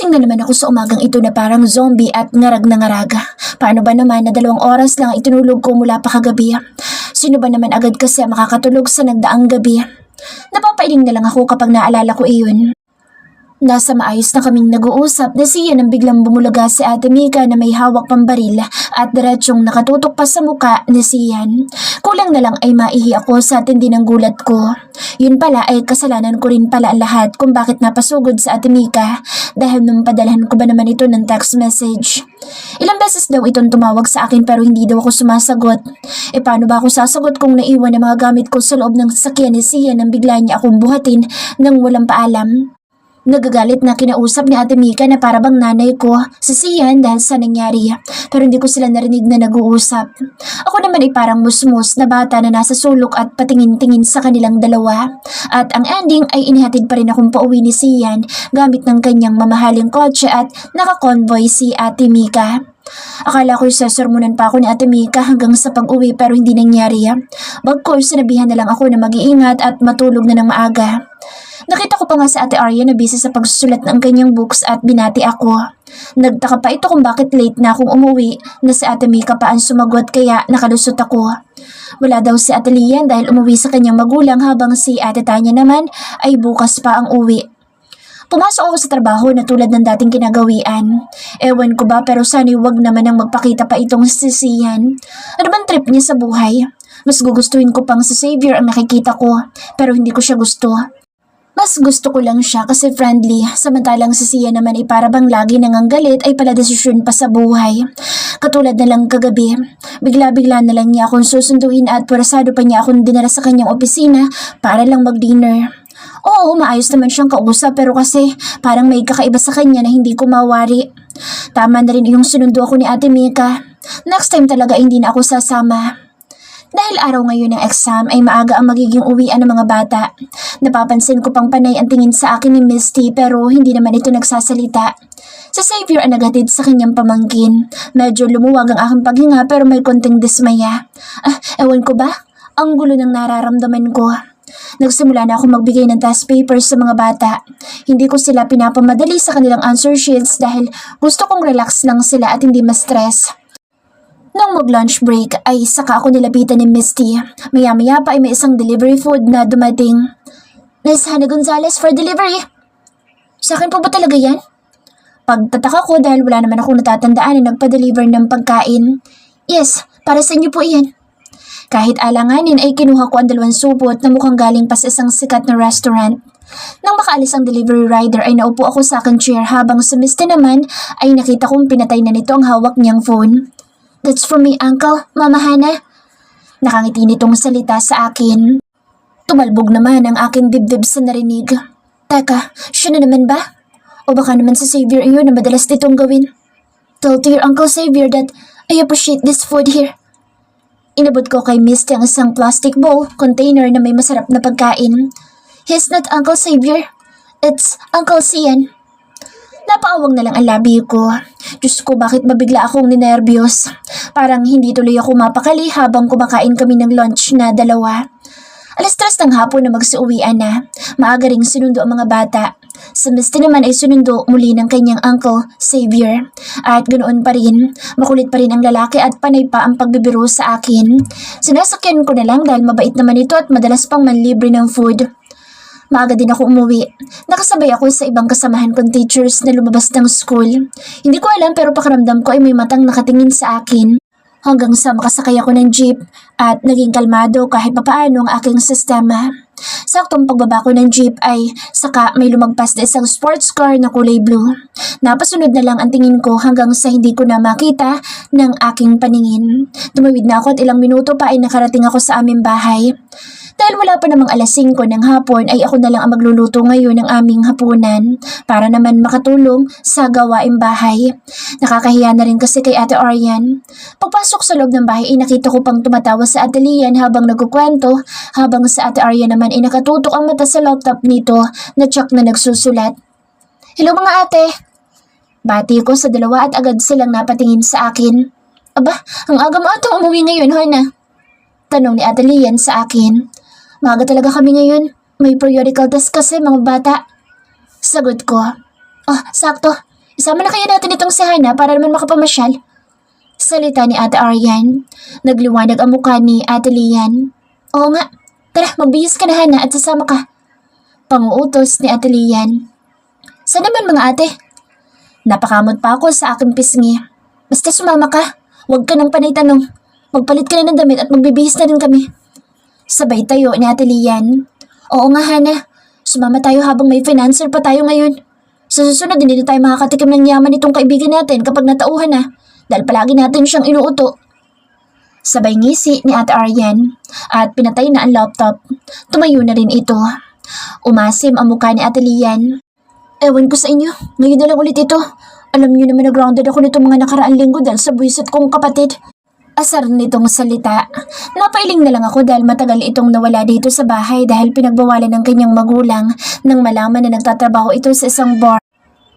Nagising na naman ako sa umagang ito na parang zombie at ngarag na ngaraga. Paano ba naman na 2 oras lang itinulog ko mula pa kagabi? Sino ba naman agad kasi makakatulog sa nagdaang gabi? Napapailing na lang ako kapag naalala ko iyon. Nasa maayos na kaming nag-uusap na siya nang biglang bumulaga si Ate Mika na may hawak pang baril at diretsyong nakatutok pa sa muka ni Sian. Kulang na lang ay maihi ako sa tindi ng gulat ko. Yun pala ay kasalanan ko rin pala ang lahat kung bakit napasugod sa Ate Mika dahil nung padalhan ko ba naman ito ng text message. Ilang beses daw itong tumawag sa akin pero hindi daw ako sumasagot. E paano ba ako sasagot kung naiwan ang mga gamit ko sa loob ng sasakyan ni Sian nang bigla niya akong buhatin nang walang paalam? Nagagalit na kinausap ni Ate Mika na para bang nanay ko si Sian dahil sa nangyari pero hindi ko sila narinig na nag-uusap. Ako naman ay parang musmus na bata na nasa sulok at patingin-tingin sa kanilang dalawa. At ang ending ay inihatid pa rin akong pauwi ni Sian gamit ng kanyang mamahaling kotse at nakakonvoy si Ate Mika. Akala ko sasermonan pa ako ni Ate Mika hanggang sa pag-uwi pero hindi nangyari. Bagkus sinabihan na lang ako na mag-iingat at matulog na ng maaga. Nakita ko pa nga sa Ate Arya na busy sa pagsusulat ng kanyang books at binati ako. Nagtaka pa ito kung bakit late na akong umuwi na si Ate Mika pa ang sumagot kaya nakalusot ako. Wala daw si Ate Lian dahil umuwi sa kanyang magulang habang si Ate Tanya naman ay bukas pa ang uwi. Pumasok ako sa trabaho na tulad ng dating kinagawian. Ewan ko ba pero sana'y wag naman ang magpakita pa itong sisiyan. Ano bang trip niya sa buhay? Mas gugustuhin ko pang si Xavier ang nakikita ko pero hindi ko siya gusto. Mas gusto ko lang siya kasi friendly, samantalang si Sia naman ay para bang lagi nanganggalit ay pala desisyon pa sa buhay. Katulad na lang kagabi, bigla-bigla na lang niya akong susunduin at purasado pa niya akong dinala sa kanyang opisina para lang mag-dinner. Oo, maayos naman siyang kausap pero kasi parang may kakaiba sa kanya na hindi ko mawari. Tama na rin yung sinundo ako ni Ate Mika. Next time talaga hindi na ako sasama. Dahil araw ngayon ng exam ay maaga ang magiging uwian ng mga bata. Napapansin ko pang panay ang tingin sa akin ni Misty pero hindi naman ito nagsasalita. Si Xavier ang naghatid sa kanyang pamangkin. Medyo lumuwag ang aking paghinga pero may konting dismaya. Ewan ko ba? Ang gulo ng nararamdaman ko. Nagsimula na ako magbigay ng task papers sa mga bata. Hindi ko sila pinapamadali sa kanilang answer sheets dahil gusto kong relax lang sila at hindi ma-stress. Nung mag-lunch break ay saka ako nilapitan ni Misty. Maya-maya pa ay may isang delivery food na dumating. Miss Hannah Gonzalez for delivery. Sa akin po ba talaga yan? Pagtataka ko dahil wala naman akong natatandaan na nagpa-deliver ng pagkain. Yes, para sa inyo po iyan. Kahit alanganin ay kinuha ko ang 2 supot na mukhang galing pa sa isang sikat na restaurant. Nang makaalis ang delivery rider ay naupo ako sa aking chair habang si Misty naman ay nakita kong pinatay na nito ang hawak niyang phone. That's from me, Uncle, Mama Hannah. Nakangiti nitong salita sa akin. Tumalbog naman ang aking dibdib sa narinig. Teka, siya na naman ba? O baka naman si Xavier iyon na madalas ditong gawin? Tell to your Uncle Xavier that I appreciate this food here. Inabot ko kay Misty ang isang plastic bowl container na may masarap na pagkain. He's not Uncle Xavier. It's Uncle Sian. Napaawang na lang ang labi ko. Diyos ko, bakit ba bigla akong ninervyos? Parang hindi tuloy ako mapakali habang kumakain kami ng lunch na 2. 3:00 ng hapon na magsiuwian na. Maaga ring sinundo ang mga bata. Si Misty naman ay sinundo muli ng kanyang Uncle Xavier. At ganoon pa rin, makulit pa rin ang lalaki at panay pa ang pagbibiro sa akin. Sinasakyan ko na lang dahil mabait naman ito at madalas pang manlibre ng food. Maaga din ako umuwi. Nakasabay ako sa ibang kasamahan kong teachers na lumabas ng school. Hindi ko alam pero pakiramdam ko ay may matang nakatingin sa akin. Hanggang sa makasakay ako ng jeep at naging kalmado kahit papaano ang aking sistema. Saktong pagbaba ko ng jeep ay saka may lumagpas na isang sports car na kulay blue. Napasunod na lang ang tingin ko hanggang sa hindi ko na makita ng aking paningin. Tumawid na ako at ilang minuto pa ay nakarating ako sa aming bahay. Dahil wala pa namang 5:00 ng hapon ay ako na lang ang magluluto ngayon ng aming hapunan para naman makatulong sa gawaing bahay. Nakakahiya na rin kasi kay Ate Aryan. Pagpasok sa loob ng bahay ay nakita ko pang tumatawa sa Ate Lian habang nagkukwento habang sa Ate Aryan naman ay nakatutok ang mata sa laptop nito na tsak na nagsusulat. Hello mga ate! Bati ko sa dalawa at agad silang napatingin sa akin. Aba, ang aga mo atong umuwi ngayon, Hannah? Tanong ni Ate Lian sa akin. Maaga talaga kami ngayon. May periodical test kasi mga bata. Sagot ko. Oh, sakto. Isama na kaya natin itong si Hana para naman makapamasyal. Salita ni Ate Arian. Nagliwanag ang mukha ni Ate Lian. Oo nga, tara magbihis ka na Hana at sasama ka. Panguutos ni Ate Lian. Saan naman mga ate? Napakamot pa ako sa aking pisngi. Basta sumama ka, huwag ka nang panay tanong. Magpalit ka na ng damit at magbibihis na rin kami. Sabay tayo ni Ate Lian. Oo nga Hana, sumama tayo habang may financer pa tayo ngayon. Sa susunod hindi na tayo makakatikim ng yaman itong kaibigan natin kapag natauhan na dahil palagi natin siyang inuuto. Sabay ngisi ni Ate Arian at pinatay na ang laptop. Tumayo na rin ito. Umasim ang mukha ni Ate Lian. Ewan ko sa inyo, ngayon na lang ulit ito. Alam niyo naman na grounded ako nitong mga nakaraang linggo dahil sa buwisit kong kapatid. Asar nitong salita. Napailing na lang ako dahil matagal itong nawala dito sa bahay dahil pinagbawalan ng kanyang magulang nang malaman na nagtatrabaho ito sa isang bar.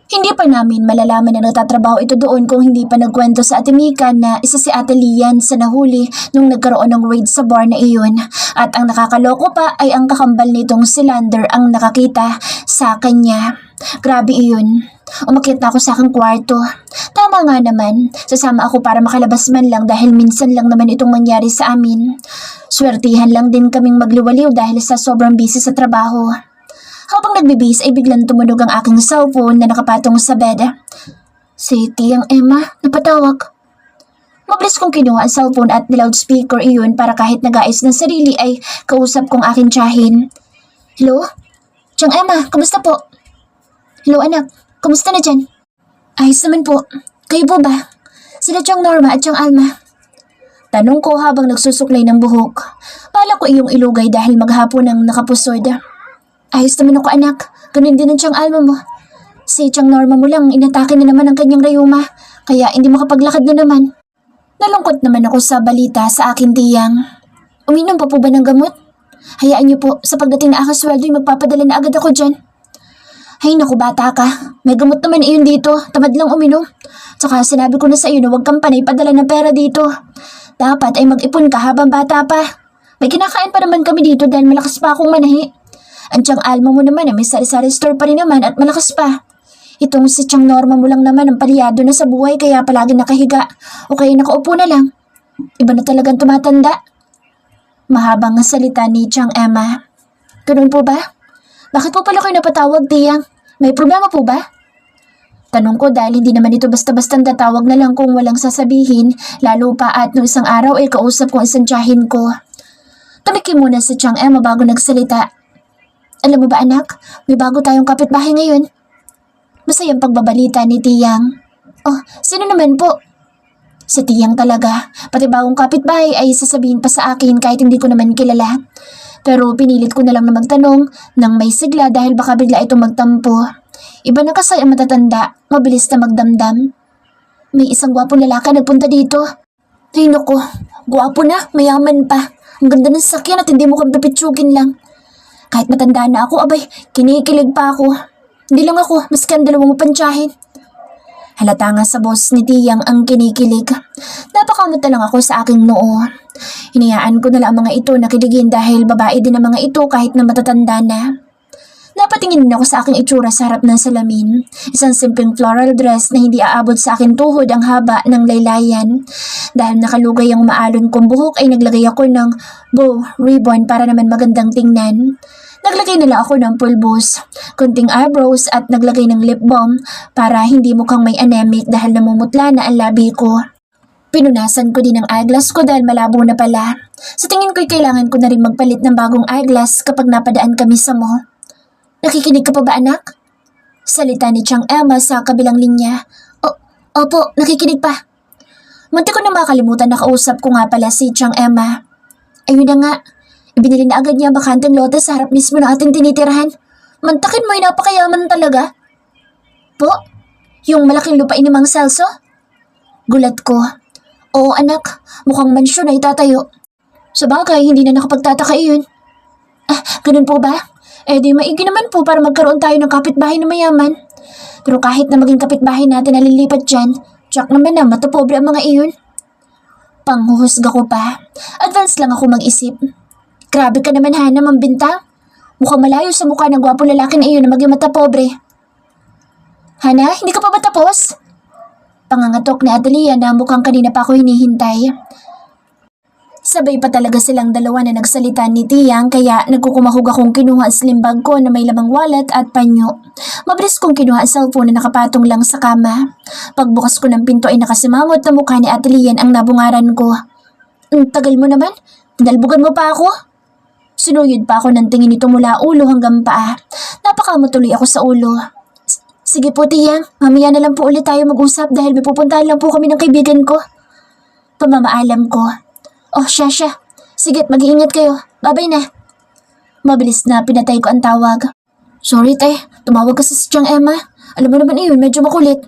Hindi pa namin malalaman na nagtatrabaho ito doon kung hindi pa nagkwento sa Ate Mika na isa si Ate Lian sa nahuli nung nagkaroon ng raid sa bar na iyon. At ang nakakaloko pa ay ang kakambal nitong si Lander ang nakakita sa kanya. Grabe iyon. Umakyat na ako sa aking kwarto. Tama nga naman, sasama ako para makalabas man lang dahil minsan lang naman itong mangyari sa amin. Swertihan lang din kaming magliwaliw dahil sa sobrang busy sa trabaho. Habang nagbibihis ay biglang tumunog ang aking cellphone na nakapatong sa bed. Si Tiyang Emma, napatawag. Mabilis kong kinuha ang cellphone at loudspeaker iyon para kahit nag-aayos ng sarili ay kausap kong aking tiyahin. Hello? Tiyang Emma, kamusta po? Hello anak, kamusta na dyan? Ayos naman po. Kayo po ba? Sila Tiyang Norma at Tiyang Alma. Tanong ko habang nagsusuklay ng buhok. Bala ko iyong ilugay dahil maghapon ang nakapusod. Ayos naman ako anak, ganun din ang Tiyang Alma mo. Si Tiyang Norma mo lang inatake na naman ang kanyang rayuma, kaya hindi makapaglakad na naman. Nalungkot naman ako sa balita sa akin tiyang. Uminom pa po ba ng gamot? Hayaan niyo po, sa pagdating na aking sweldo ay magpapadala na agad ako dyan. Ay naku bata ka, may gamot naman iyon dito, tamad lang uminom. Tsaka sinabi ko na sa iyo na huwag kang panay padala ng pera dito. Dapat ay mag-ipon ka habang bata pa. May kinakain pa naman kami dito dahil malakas pa akong manahi. Ang Tiyang Alma mo naman ay may sari-sari store pa rin naman at malakas pa. Itong si Tiyang Norma mo lang naman ang paliyado na sa buhay kaya palagi nakahiga o kaya nakaupo na lang. Iba na talagang tumatanda. Mahabang salita ni Tiyang Emma. Ganun po ba? Bakit po pala kayo napatawag, Tiyang? May problema po ba? Tanong ko dahil hindi naman ito basta-basta tatawag na lang kung walang sasabihin, lalo pa at noong isang araw ay kausap ko isang tiyahin ko. Tumikim muna si Tiyang Emma bago nagsalita. Alam mo ba anak, may bago tayong kapitbahay ngayon. Masayang pagbabalita ni Tiyang. Oh, sino naman po? Si Tiyang talaga, pati bagong kapitbahay ay sasabihin pa sa akin kahit hindi ko naman kilala. Pero pinilit ko na lang na magtanong nang may sigla dahil baka bigla itong magtampo. Iba na kasi ang matatanda, mabilis na magdamdam. May isang gwapong lalaki nagpunta dito. Ay naku, gwapo na, mayaman pa. Ang ganda ng sakyan at hindi mo kang pipitsugin lang. Kahit matanda na ako, abay, kinikilig pa ako. Hindi lang ako, maski ang dalawang mapantsahin. Halata nga sa boss ni Tiyang ang kinikilig. Napakamot na lang ako sa aking noo. Hinayaan ko na lang ang mga ito na kiligin dahil babae din ang mga ito kahit na matatanda na. Napatingin din ako sa aking itsura sa harap ng salamin. Isang simpleng floral dress na hindi aabot sa akin tuhod ang haba ng laylayan. Dahil nakalugay ang maalon kong buhok ay naglagay ako ng bow ribbon para naman magandang tingnan. Naglagay nila ako ng pulbos, kunting eyebrows at naglagay ng lip balm para hindi mukhang may anemic dahil namumutla na ang labi ko. Pinunasan ko din ang eyeglass ko dahil malabo na pala. Sa tingin ko'y kailangan ko na rin magpalit ng bagong eyeglass kapag napadaan kami sa mall. Nakikinig ka pa ba anak? Salita ni Tiyang Emma sa kabilang linya. Opo, nakikinig pa. Munti ko na makalimutan na kausap ko nga pala si Tiyang Emma. Ayun na nga. Ibinili na agad niya ang bakanteng lote sa harap mismo ng ating tinitirahan. Mantakin mo ay napakayaman talaga. Po? Yung malaking lupain ni Mang Celso? Gulat ko. Oo anak, mukhang mansyon ay tatayo. Sabagay, hindi na nakapagtataka iyon. Ah, ganun po ba? Eh di maigi naman po para magkaroon tayo ng kapitbahay na mayaman. Pero kahit na maging kapitbahay natin na lilipat dyan, tsak naman na matapobre ang mga iyon. Panghuhusga ko pa. Advance lang ako mag-isip. Grabe ka naman Hana, mambintang. Mukhang malayo sa mukha ng gwapong lalaki na iyon na maging matapobre. Hana, hindi ka pa ba tapos? Pangangatok ni Adelia na mukhang kanina pa ako hinihintay. Sabay pa talaga silang dalawa na nagsalita ni Tiyang kaya nagkukumahog akong kinuha ang slim bag ko na may lamang wallet at panyo. Mabilis kong kinuha ang cellphone na nakapatong lang sa kama. Pagbukas ko ng pinto ay nakasimangot na mukha ni Atelian ang nabungaran ko. Ang tagal mo naman, pinalbugan mo pa ako. Sinuyod pa ako ng tingin nito mula ulo hanggang paa. Napakamutuloy ako sa ulo. Sige po Tiyang, mamaya na lang po ulit tayo mag-usap dahil may pupuntahan lang po kami ng kaibigan ko. Pamamaalam ko. Oh, siya. Sige't mag-iingat kayo. Babay na. Mabilis na pinatay ko ang tawag. Sorry, te. Tumawag kasi si Tiang Emma. Alam mo naman iyon, medyo makulit.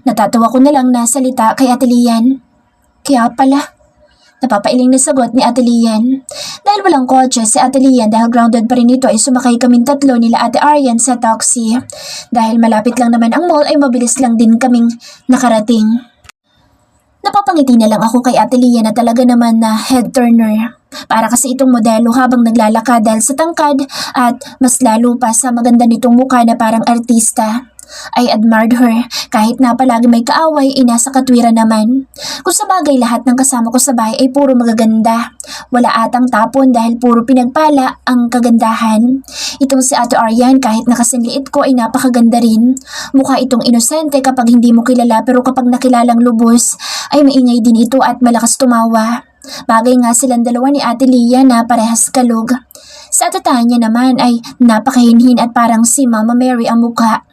Natatawa ko na lang na salita kay Atelian. Kaya pala. Napapailing na sagot ni Atelian. Dahil walang kotse si Atelian dahil grounded pa rin ito ay sumakay kaming tatlo nila Ate Arian sa taxi. Dahil malapit lang naman ang mall ay mabilis lang din kaming nakarating. Napapangiti na lang ako kay Atelian na talaga naman na head turner. Para kasi itong modelo habang naglalakad dahil sa tangkad at mas lalo pa sa maganda nitong mukha na parang artista. I admired her kahit na palagi may kaaway ay nasa katwiran naman. Kung sa bagay lahat ng kasama ko sa bahay ay puro magaganda. Wala atang tapon dahil puro pinagpala ang kagandahan. Itong si Ate Arian kahit nakasinliit ko ay napakaganda rin. Mukha itong inosente kapag hindi mo kilala pero kapag nakilalang lubos ay maingay din ito at malakas tumawa. Bagay nga silang dalawa ni Ate Lia na parehas kalog. Sa Ate Tanya naman ay napakahinhin at parang si Mama Mary ang mukha.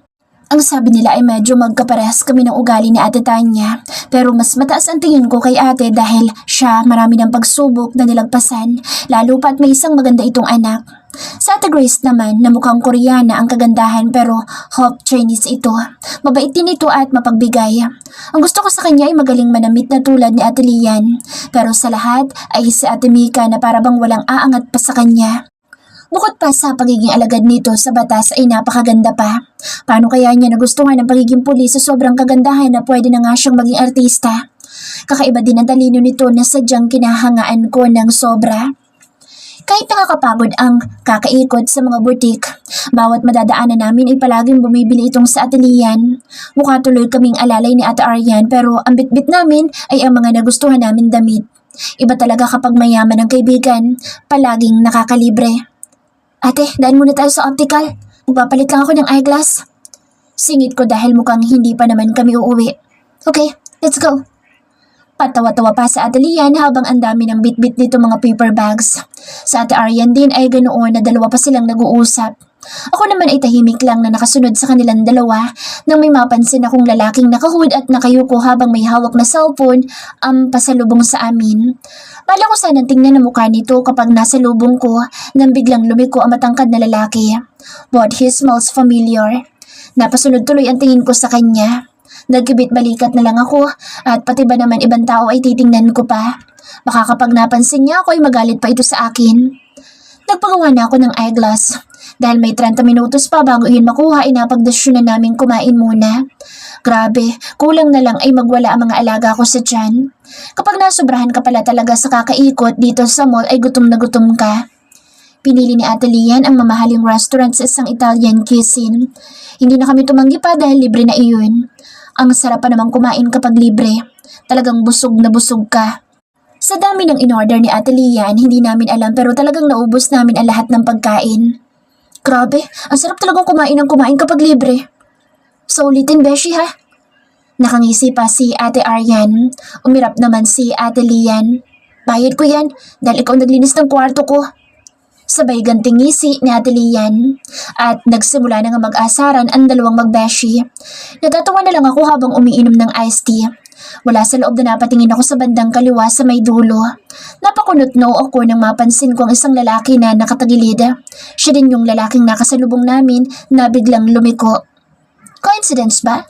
Ang sabi nila ay medyo magkaparehas kami ng ugali ni Ate Tanya, pero mas mataas ang tingin ko kay ate dahil siya marami ng pagsubok na nilagpasan, lalo pa at may isang maganda itong anak. Sa Ate Grace naman na mukhang Koreana ang kagandahan pero half Chinese ito. Mabait din ito at mapagbigay. Ang gusto ko sa kanya ay magaling manamit na tulad ni Ate Lian, pero sa lahat ay si Ate Mika na parabang walang aangat pa sa kanya. Bukod pa sa pagiging alagad nito sa batas ay napakaganda pa. Paano kaya niya nagustuhan ang pagiging pulis sa sobrang kagandahan na pwede na nga siyang maging artista? Kakaiba din ang talino nito na sadyang kinahangaan ko ng sobra. Kahit nakakapagod ang kakaikot sa mga butik, bawat madadaanan namin ay palaging bumibili itong sa Atelian. Mukha tuloy kaming alalay ni Ate Arian pero ang bitbit namin ay ang mga nagustuhan namin damit. Iba talaga kapag mayaman ang kaibigan, palaging nakakalibre. Ate, dahil muna tayo sa optical. Magpapalit lang ako ng eyeglass. Singit ko dahil mukhang hindi pa naman kami uuwi. Okay, let's go. Patawa-tawa pa sa Ate Lian habang ang dami ng bit-bit nito mga paper bags. Sa Ate Arian din ay ganoon na dalawa pa silang nag-uusap. Ako naman ay tahimik lang na nakasunod sa kanilang dalawa nang may mapansin akong lalaking nakahood at nakayuko habang may hawak na cellphone ang pasalubong sa amin. Bala ko sanang tingnan ang mukha nito kapag nasa lubong ko nang biglang lumiko ang matangkad na lalaki. But he smells familiar. Napasunod tuloy ang tingin ko sa kanya. Nagkibit balikat na lang ako at pati ba naman ibang tao ay titingnan ko pa. Baka kapag napansin niya ako ay magalit pa ito sa akin. Nagpagawa na ako ng eyeglass. Dahil may 30 minutos pa bago yun makuha ay napagdesisyon na namin kumain muna. Grabe, kulang na lang ay magwala ang mga alaga ko sa tiyan. Kapag nasobrahan ka pala talaga sa kakaikot dito sa mall ay gutom na gutom ka. Pinili ni Ate Lian ang mamahaling restaurant sa isang Italian cuisine. Hindi na kami tumanggi pa dahil libre na iyon. Ang sarap pa namang kumain kapag libre. Talagang busog na busog ka. Sa dami ng in-order ni Ate Lian, hindi namin alam pero talagang naubos namin ang lahat ng pagkain. Grabe, ang sarap talagang kumain kapag libre. So ulitin, Beshi ha? Nakangisi pa si Ate Arian. Umirap naman si Ate Lian. Bayad ko yan dahil ikaw naglinis ng kwarto ko. Sabay ganting ngisi ni Ate Lian. At nagsimula na nga mag-asaran ang dalawang magbeshi. Natatawa na lang ako habang umiinom ng iced tea. Wala sa loob na napatingin ako sa bandang kaliwa sa may dulo. Napakunot-no ako nang mapansin ko ang isang lalaki na nakatagilid. Siya din yung lalaking nakasalubong namin na biglang lumiko. Coincidence ba?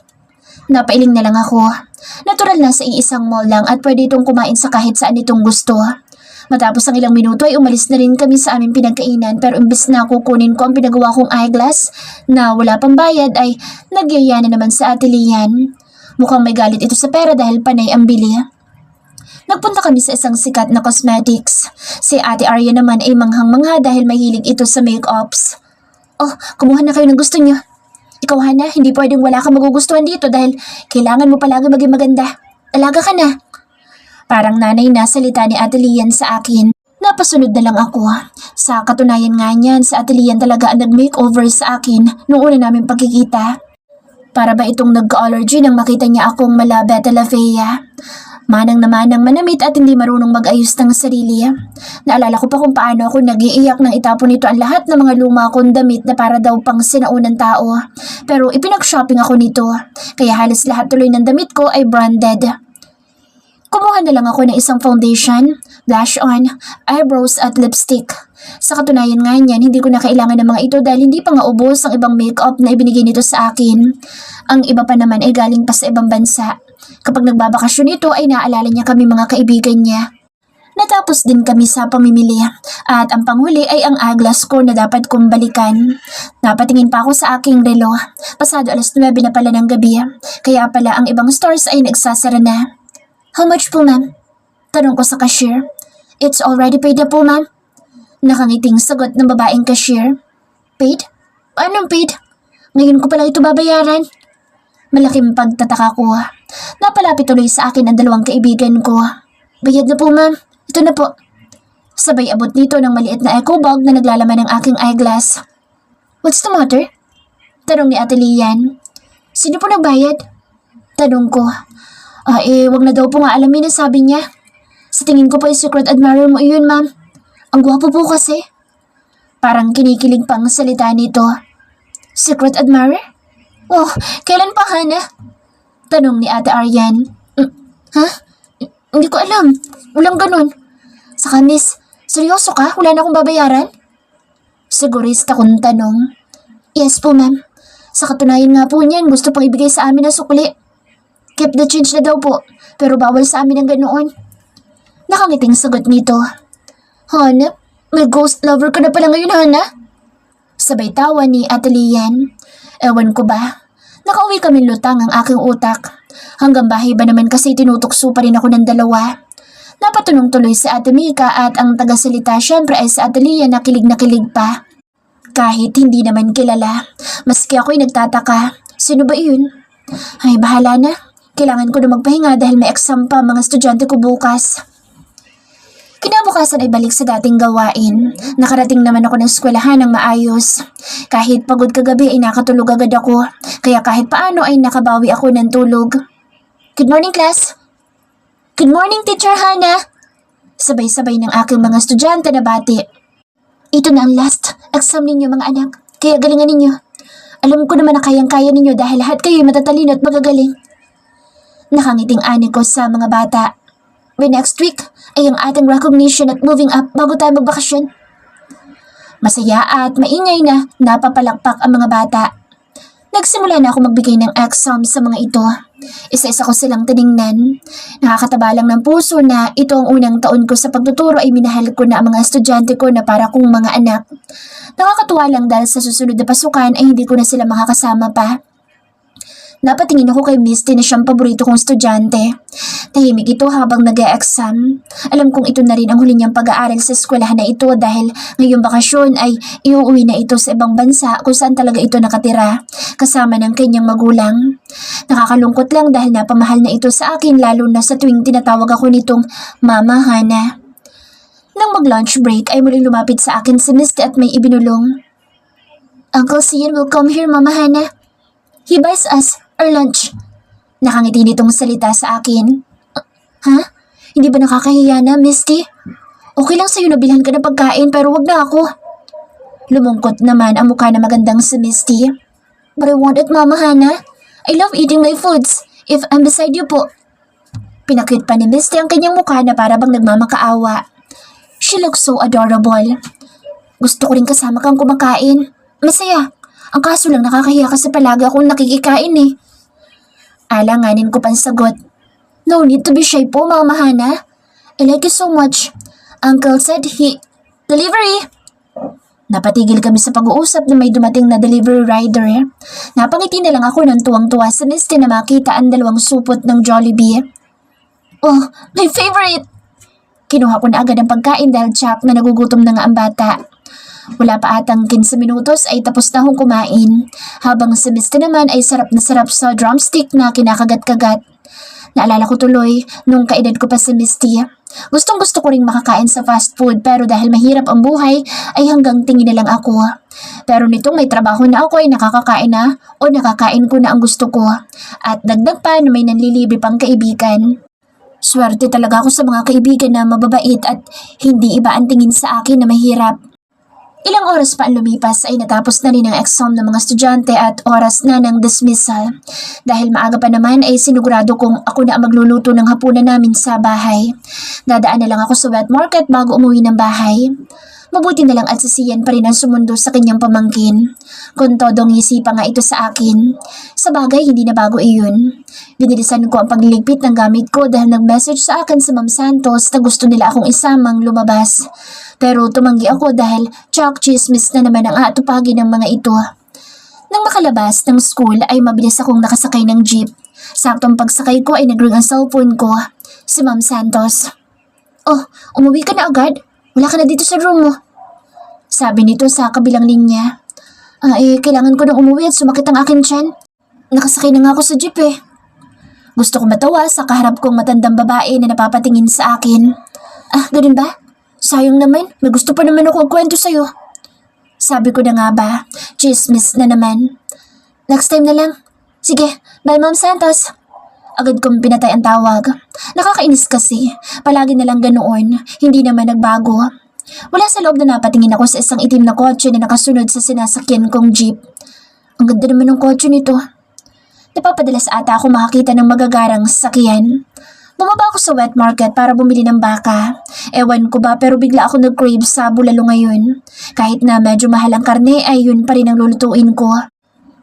Napailing na lang ako. Natural na sa iisang mall lang at pwede itong kumain sa kahit saan itong gusto. Matapos ang ilang minuto ay umalis na rin kami sa aming pinagkainan pero imbes na kukunin ko ang pinagawa kong eyeglass na wala pang bayad ay nagyaya na naman sa Ate Lian. Mukhang may galit ito sa pera dahil panay ang bili. Nagpunta kami sa isang sikat na cosmetics. Si Ate Arya naman ay manghang-mangha dahil mahilig ito sa make-ups. Oh, kumuha na kayo ng gusto niyo. Ikaw, Hana, hindi pwedeng wala kang magugustuhan dito dahil kailangan mo palagi maging maganda. Alaga ka na. Parang nanay na salita ni Ate Lian sa akin. Napasunod na lang ako. Sa katunayan nga niyan, sa Ate Lian talaga ang nag-makeover sa akin noong una namin pagkikita. Para ba itong nagka-allergy nang makita niya akong mala Beta La Fea? Manang na manang manamit at hindi marunong mag-ayos ng sarili. Naalala ko pa kung paano ako nag-iiyak nang itapon nito ang lahat ng mga luma kong damit na para daw pang sinaunang tao. Pero ipinag-shopping ako nito, kaya halos lahat tuloy ng damit ko ay branded. Kumuha na lang ako ng isang foundation, blush on, eyebrows at lipstick. Sa katunayan nga niyan, hindi ko na kailangan ng mga ito dahil hindi pa nga ubos ang ibang makeup na ibinigay nito sa akin. Ang iba pa naman ay galing pa sa ibang bansa. Kapag nagbabakasyon ito ay naaalala niya kami mga kaibigan niya. Natapos din kami sa pamimili at ang panghuli ay ang eyeglass ko na dapat kong balikan. Napatingin pa ako sa aking relo. Pasado alas 9 na pala ng gabi, kaya pala ang ibang stores ay nagsasara na. How much po, ma'am? Tanong ko sa cashier. It's already paid na po, ma'am. Nakangiting sagot ng babaeng cashier. Paid? Anong paid? Ngayon ko pala ito babayaran. Malaking pagtataka ko. Napalapit tuloy sa akin ang dalawang kaibigan ko. Bayad na po, ma'am. Ito na po. Sabay abot nito ng maliit na eco bag na naglalaman ng aking eyeglass. What's the matter? Tanong ni Ate Lian. Sino po nagbayad? Tanong ko. Wag na daw po nga alamin ang sabi niya. Sa tingin ko pa yung secret admirer mo iyon, ma'am. Ang gwapo po kasi. Parang kinikilig pang salita nito. Secret admirer? Oh, kailan pa, Hana? Tanong ni Ate Aryan. Ha? Hindi ko alam. Walang ganun. Saka, miss, seryoso ka? Wala na akong babayaran? Sigurista kong tanong. Yes po, ma'am. Sa katunayan nga po niyan, gusto pang ibigay sa amin ang sukli. Keep the change na daw po, pero bawal sa amin ang ganoon. Nakangiting sagot nito. Hana, may ghost lover ka na pala ngayon, Hana? Sabay tawa ni Ate Lian. Ewan ko ba? Nakauwi kami lutang ang aking utak. Hanggang bahay ba naman kasi tinutukso pa rin ako ng dalawa. Napatunong tuloy si Ate Mika at ang tagasalita syempre ay si Ate Lian na kilig pa. Kahit hindi naman kilala, maski ako'y nagtataka. Sino ba iyon? Ay, bahala na. Kailangan ko na magpahinga dahil may exam pa mga estudyante ko bukas. Kinabukasan ay balik sa dating gawain. Nakarating naman ako ng eskwelahan ng maayos. Kahit pagod kagabi ay nakatulog agad ako. Kaya kahit paano ay nakabawi ako ng tulog. Good morning, class! Good morning, Teacher Hana! Sabay-sabay ng aking mga estudyante na bati. Ito na ang last exam ninyo mga anak. Kaya galingan ninyo. Alam ko naman na kayang-kaya ninyo dahil lahat kayo matatalino at magagaling. Nakangiting ani ko sa mga bata. By next week ay ang ating recognition at moving up bago tayo magbakasyon. Masaya at maingay na napapalakpak ang mga bata. Nagsimula na ako magbigay ng exam sa mga ito. Isa-isa ko silang tiningnan. Nakakataba lang ng puso na ito ang unang taon ko sa pagtuturo ay minahal ko na ang mga estudyante ko na para kong mga anak. Nakakatuwa lang dahil sa susunod na pasukan ay hindi ko na sila makakasama pa. Napatingin ako kay Misty na siyang paborito kong estudyante. Tahimik ito habang nag-e-exam. Alam kong ito na rin ang huli niyang pag-aaral sa eskwelahan na ito dahil ngayong bakasyon ay iuuwi na ito sa ibang bansa kung saan talaga ito nakatira, kasama ng kanyang magulang. Nakakalungkot lang dahil napamahal na ito sa akin lalo na sa tuwing tinatawag ako nitong Mama Hana. Nang mag-lunch break ay muling lumapit sa akin si Misty at may ibinulong. Uncle Sian will come here, Mama Hana. He buys us our lunch. Nakangiti nitong salita sa akin. Ha? Hindi ba nakakahiya na, Misty? Okay lang sa'yo na bilhan ka ng pagkain pero wag na ako. Lumungkot naman ang mukha na magandang si Misty. But I want it, Mama Hana. I love eating my foods. If I'm beside you po. Pinakit pa ni Misty ang kanyang mukha na para bang nagmamakaawa. She looks so adorable. Gusto ko rin kasama kang kumakain. Masaya. Ang kaso lang nakakahiya kasi palagi akong nakikikain eh. Alanganin ko pang sagot. No need to be shy po, Mama Hana. I like you so much. Uncle said he... Delivery! Napatigil kami sa pag-uusap na may dumating na delivery rider. Napangiti na lang ako ng tuwang-tuwa sa Misty na makita ang dalawang supot ng Jollibee. Oh, my favorite! Kinuha ko na agad ang pagkain dahil tsak na nagugutom na nga ang bata. Wala pa atang 15 minutos ay tapos na akong kumain, habang si Misty naman ay sarap na sarap sa drumstick na kinakagat-kagat. Naalala ko tuloy, nung kaedad ko pa si Misty. Gustong gusto ko ring makakain sa fast food pero dahil mahirap ang buhay ay hanggang tingin na lang ako. Pero nitong may trabaho na ako ay nakakakain na o nakakain ko na ang gusto ko. At dagdag pa na may nanlilibre pang kaibigan. Swerte talaga ako sa mga kaibigan na mababait at hindi iba ang tingin sa akin na mahirap. Ilang oras pa ang lumipas ay natapos na rin ang exam ng mga estudyante at oras na ng dismissal. Dahil maaga pa naman ay sinigurado kong ako na ang magluluto ng hapunan namin sa bahay. Dadaan na lang ako sa wet market bago umuwi ng bahay. Mabuti na lang at sisiyan pa rin ang sumundo sa kanyang pamangkin. Kung todong isipa nga ito sa akin. Sa bagay, hindi na bago iyon. Binilisan ko ang pagliligpit ng gamit ko dahil nag-message sa akin si Ma'am Santos na gusto nila akong isamang lumabas. Pero tumanggi ako dahil chismis na naman ang aatupagi ng mga ito. Nang makalabas ng school ay mabilis akong nakasakay ng jeep. Saktong pagsakay ko ay nag-ring ang cellphone ko. Si Ma'am Santos. "Oh, umuwi ka na agad? Wala ka na dito sa room mo." Sabi nito sa kabilang linya. Kailangan ko nang umuwi at sumakit ang aking tiyan. Nakasakay na nga ako sa jeep eh. Gusto ko matawa sa kaharap kong matandang babae na napapatingin sa akin. Ganun ba? Sayang naman, may gusto pa naman ako magkwento sa'yo. Sabi ko na nga ba, chismis na naman. Next time na lang. Sige, bye Ma'am Santos. Agad kong pinatay ang tawag. Nakakainis kasi, palagi na lang ganoon, hindi naman nagbago. Wala sa loob na napatingin ako sa isang itim na kotse na nakasunod sa sinasakyan kong jeep. Ang ganda naman ng kotse nito. Napapadalas ata ako makakita ng magagarang sasakyan. Bumaba ako sa wet market para bumili ng baka. Ewan ko ba pero bigla ako nag-crave sa bulalo ngayon. Kahit na medyo mahal ang karne ay yun pa rin ang lulutuin ko.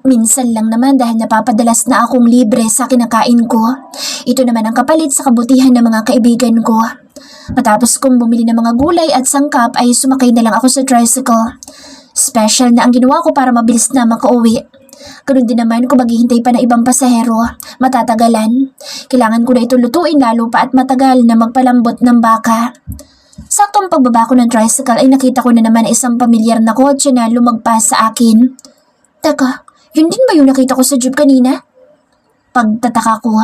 Minsan lang naman dahil napapadalas na akong libre sa kinakain ko. Ito naman ang kapalit sa kabutihan ng mga kaibigan ko. Matapos kong bumili ng mga gulay at sangkap ay sumakay na lang ako sa tricycle. Special na ang ginawa ko para mabilis na makauwi. Ganun din naman kung maghihintay pa na ibang pasahero, matatagalan. Kailangan ko na ito lutuin lalo pa at matagal na magpalambot ng baka. Saktong pagbaba ko ng tricycle ay nakita ko na naman isang pamilyar na kotse na lumagpas sa akin. Teka, yun din ba yung nakita ko sa jeep kanina? Pagtataka ko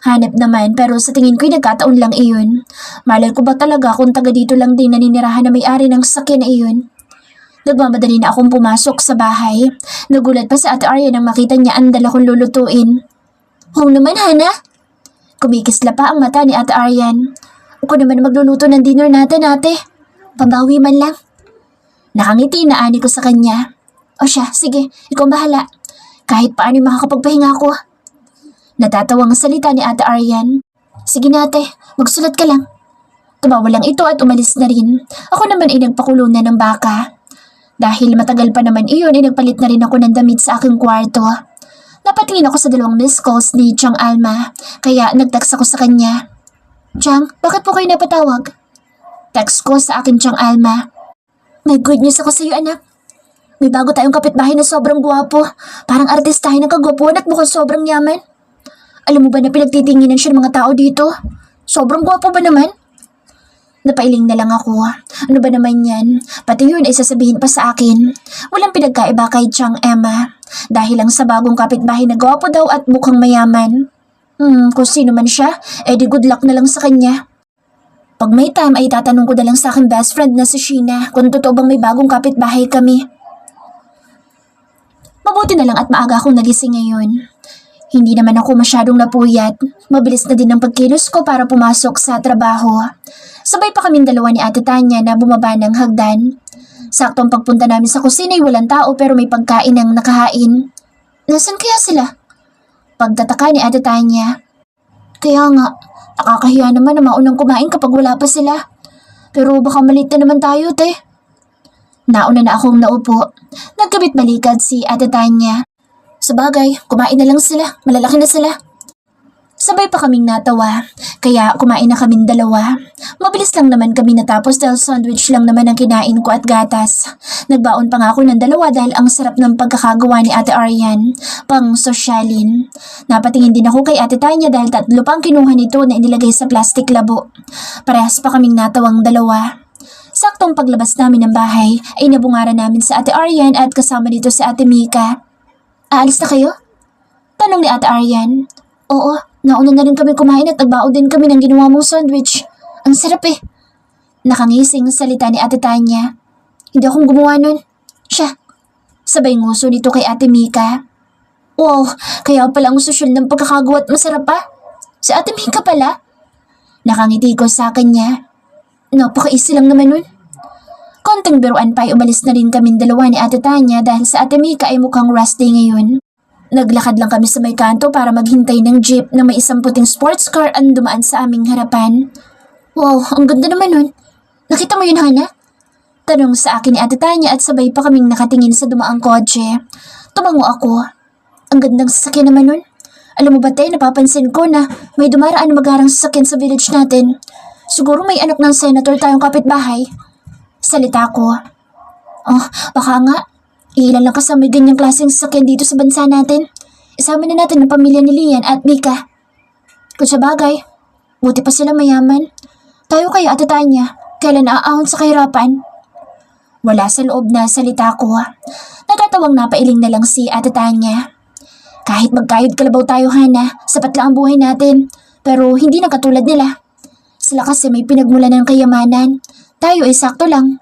hanap naman pero sa tingin ko'y nagkataon lang iyon. Malay ko ba talaga kung taga dito lang din naninirahan na may-ari ng sasakyan na iyon? Nagmamadali na akong pumasok sa bahay. Nagulat pa si Ate Arya nang makita niya ang dala kong lulutuin. "Oh naman, Hana?" Kumikisla pa ang mata ni Ate Aryan. "Ako naman magluluto ng dinner natin, ate. Pambawi man lang." Nakangiti na ani ko sa kanya. "O siya, sige, ikaw bahala. Kahit paano makakapagpahinga ako." Natatawang salita ni Ate Aryan. "Sige na ate, magsulat ka lang." Tumawa lang ito at umalis na rin. Ako naman ay nagpakulo na ng baka. Dahil matagal pa naman iyon ay nagpalit na rin ako ng damit sa aking kwarto. Napatingin ako sa 2 missed calls ni Chang Alma, kaya nag-text ako sa kanya. "Chang, bakit po kayo napatawag?" Text ko sa akin Chang Alma. "May good news ako sa iyo anak. May bago tayong kapitbahay na sobrang gwapo. Parang artistahin ng kagwapuan at mukhang sobrang yaman. Alam mo ba na pinagtitinginan siya ng mga tao dito? Sobrang gwapo ba naman?" Napailing na lang ako. Ano ba naman yan? Pati yun ay sasabihin pa sa akin. Walang pinagkaiba kay Chang Emma. Dahil lang sa bagong kapitbahay na gwapo daw at mukhang mayaman. Kung sino man siya, di good luck na lang sa kanya. Pag may time ay tatanong ko na lang sa aking best friend na si Sheena kung totoo bang may bagong kapitbahay kami. Mabuti na lang at maaga akong nagising ngayon. Hindi naman ako masyadong napuyat. Mabilis na din ang pagkilos ko para pumasok sa trabaho. Sabay pa kaming dalawa ni Ate Tanya na bumaba ng hagdan. Saktong pagpunta namin sa kusina ay walang tao pero may pagkain ang nakahain. Nasaan kaya sila? Pagtataka ni Ate Tanya. Kaya nga, nakakahiya naman na maunang kumain kapag wala pa sila. Pero baka malit na naman tayo, te. Nauna na akong naupo. Nagkabit-balikad si Ate Tanya. Sabagay, kumain na lang sila. Malalaki na sila. Sabay pa kaming natawa, kaya kumain na kaming dalawa. Mabilis lang naman kami natapos dahil sandwich lang naman ang kinain ko at gatas. Nagbaon pa nga ako ng dalawa dahil ang sarap ng pagkakagawa ni Ate Aryan, pang sosyalin. Napatingin din ako kay Ate Tanya dahil 3 pang kinuha nito na inilagay sa plastic labo. Parehas pa kaming natawang dalawa. Saktong paglabas namin ng bahay ay nabungaran namin sa Ate Aryan at kasama dito si Ate Mika. Aalis na kayo? Tanong ni Ate Aryan. Oo, nauna na rin kami kumain at nagbao din kami ng ginawa mong sandwich. Ang sarap eh. Nakangising salita ni Ate Tanya. Hindi akong gumawa nun. Siya. Sabay nguso nito kay Ate Mika. Wow, kaya pala ang sosyal ng pagkakagawa at masarap pa. Si Ate Mika pala. Nakangiti ko sa kanya. Napaka-easy lang naman nun. Konting biruan pa ay umalis na rin kaming dalawa ni Ate Tanya dahil sa Ate Mika ay mukhang rest day ngayon. Naglakad lang kami sa may kanto para maghintay ng jeep na may isang puting sports car ang dumaan sa aming harapan. Wow, ang ganda naman nun. Nakita mo yun, Hana? Tanong sa akin ni Ate Tanya at sabay pa kaming nakatingin sa dumaang kotse. Tumango ako. Ang gandang sasakyan naman nun. Alam mo ba tayo, napapansin ko na may dumaraan na magharang sasakyan sa village natin. Siguro may anak ng senator tayong kapitbahay. Salita ko. Oh, baka nga. Ilan lang kasama may ganyang klaseng sasakyan dito sa bansa natin. Isama na natin ang pamilya ni Lian at Mika. Kung sa bagay, buti pa sila mayaman. Tayo kayo, Ate Tanya. Kailan naaahon sa kahirapan? Wala sa loob na salita ko. Natatawang napailing na lang si Ate Tanya. Kahit magkayod kalabaw tayo, Hana, sapat lang ang buhay natin. Pero hindi na katulad nila. Sila kasi may pinagmulan ng kayamanan. Tayo ay sakto lang.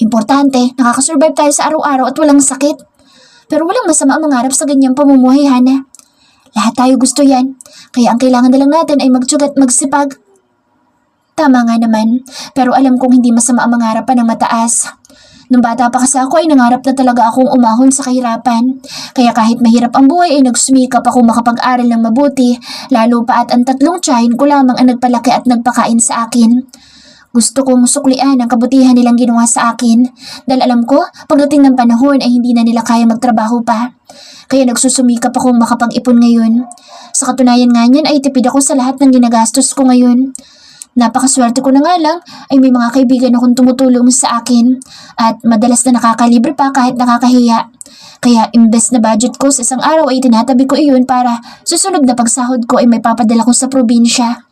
Importante, nakakasurvive tayo sa araw-araw at walang sakit. Pero walang masama ang mangarap sa ganyang pamumuhay, Hana. Lahat tayo gusto yan. Kaya ang kailangan na lang natin ay magtyaga at magsipag. Tama nga naman, pero alam kong hindi masama ang mangarap pa ng mataas. Nung bata pa kasi ako ay nangarap na talaga akong umahon sa kahirapan. Kaya kahit mahirap ang buhay ay nagsumikap ako makapag-aral ng mabuti, lalo pa at ang 3 tiyahin ko lamang ang nagpalaki at nagpakain sa akin. Gusto kong suklian ang kabutihan nilang ginawa sa akin dahil alam ko pagdating ng panahon ay hindi na nila kaya magtrabaho pa. Kaya nagsusumikap akong makapag-ipon ngayon. Sa katunayan nga niyan ay tipid ako sa lahat ng ginagastos ko ngayon. Napakaswerte ko na nga lang ay may mga kaibigan akong tumutulong sa akin at madalas na nakakalibre pa kahit nakakahiya. Kaya imbes na budget ko sa isang araw ay tinatabi ko iyon para susunod na pagsahod ko ay may papadala ko sa probinsya.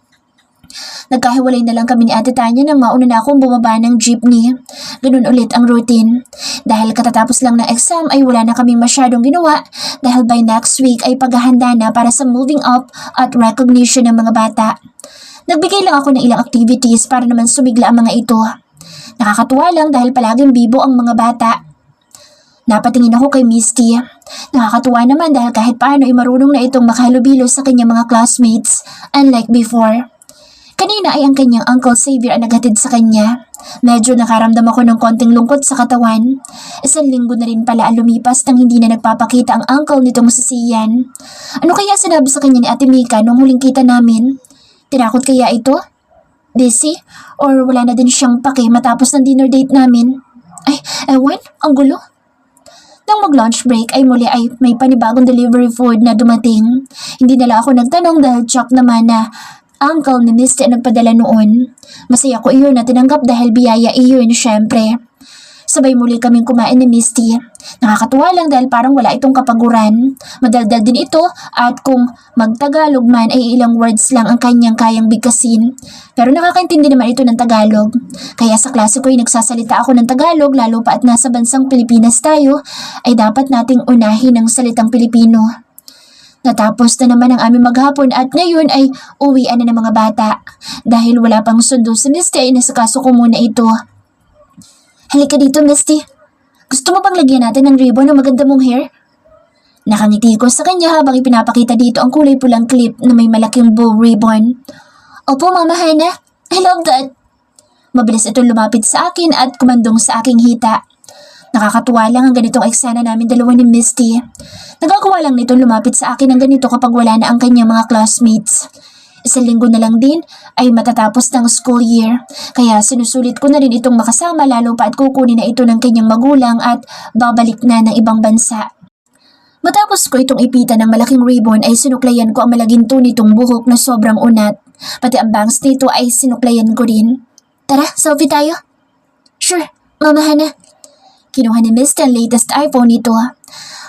Nagkahiwalay na lang kami ni Ate Tanya nang mauna na akong bumaba ng jeepney. Ganun ulit ang routine. Dahil katatapos lang ng exam ay wala na kaming masyadong ginawa dahil by next week ay paghahanda na para sa moving up at recognition ng mga bata. Nagbigay lang ako ng ilang activities para naman sumigla ang mga ito. Nakakatuwa lang dahil palaging bibo ang mga bata. Napatingin ako kay Misty. Nakakatuwa naman dahil kahit paano ay marunong na itong makahalubilo sa kanyang mga classmates, unlike before. Kanina ay ang kanyang Uncle Xavier ang naghatid sa kanya. Medyo nakaramdam ako ng konting lungkot sa katawan. 1 linggo na rin pala ang lumipas nang hindi na nagpapakita ang uncle nitong si Sian. Ano kaya sinabi sa kanya ni Ate Mika nung huling kita namin? Tinakot kaya ito? Busy? Or wala na din siyang pake matapos ng dinner date namin? Ay, ewan, ang gulo. Nang mag-lunch break ay muli ay may panibagong delivery food na dumating. Hindi nila ako nagtanong dahil shock naman na uncle ni Misty ang nagpadala noon. Masaya ko iyon na tinanggap dahil biyaya iyon, syempre. Sabay muli kaming kumain ni Misty. Nakakatuwa lang dahil parang wala itong kapaguran. Madaldal din ito at kung magtagalog man ay ilang words lang ang kanyang kayang bigkasin. Pero nakakaintindi naman ito ng Tagalog. Kaya sa klase ko ay nagsasalita ako ng Tagalog lalo pa at nasa bansang Pilipinas tayo ay dapat nating unahin ang salitang Pilipino. Natapos na naman ang aming maghapon at ngayon ay uwian na ng mga bata. Dahil wala pang sundo si Misty ay nasakaso ko muna ito. Halika dito, Misty. Gusto mo bang lagyan natin ng ribbon ng maganda mong hair? Nakangiti ko sa kanya habang ipinapakita dito ang kulay pulang clip na may malaking bow ribbon. Opo, Mama Hana. I love that. Mabilis itong lumapit sa akin at kumandong sa aking hita. Nakakatuwa lang ang ganitong eksena namin dalawa ni Misty. Nagagawa lang nitong lumapit sa akin ang ganito kapag wala na ang kanyang mga classmates. 1 linggo na lang din ay matatapos ng school year. Kaya sinusulit ko na rin itong makasama lalo pa at kukunin na ito ng kanyang magulang at babalik na ng ibang bansa. Matapos ko itong ipita ng malaking ribbon ay sinuklayan ko ang malaginto nitong buhok na sobrang unat. Pati ang bangs nito ay sinuklayan ko rin. Tara, selfie tayo. Sure, Mama Hana. Kinuha ni Misty ang latest iPhone nito.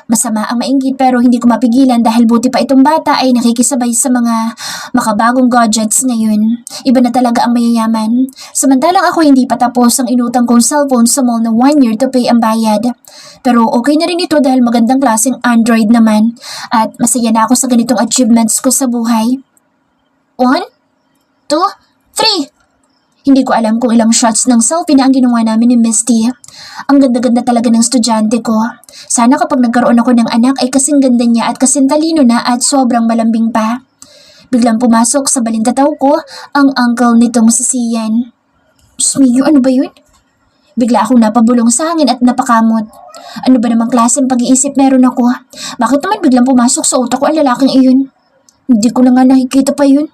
Masama ang mainggit pero hindi ko mapigilan dahil buti pa itong bata ay nakikisabay sa mga makabagong gadgets ngayon. Iba na talaga ang mayayaman. Samantalang ako hindi pa tapos ang inutang kong cellphone sa mall na 1 year to pay ang bayad. Pero okay na rin ito dahil magandang klaseng Android naman at masaya na ako sa ganitong achievements ko sa buhay. 1, 2, 3! Hindi ko alam kung ilang shots ng selfie na ang ginawa namin ni Misty. Ang ganda-ganda talaga ng estudyante ko. Sana kapag nagkaroon ako ng anak ay kasing ganda niya at kasing talino na at sobrang malambing pa. Biglang pumasok sa balintataw ko ang uncle nitong si Sian. Diyos mio, ano ba yun? Bigla akong napabulong sa hangin at napakamot. Ano ba namang klaseng pag-iisip meron ako? Bakit naman biglang pumasok sa utak ko ang lalaking iyon? Hindi ko na nga nakikita pa yun.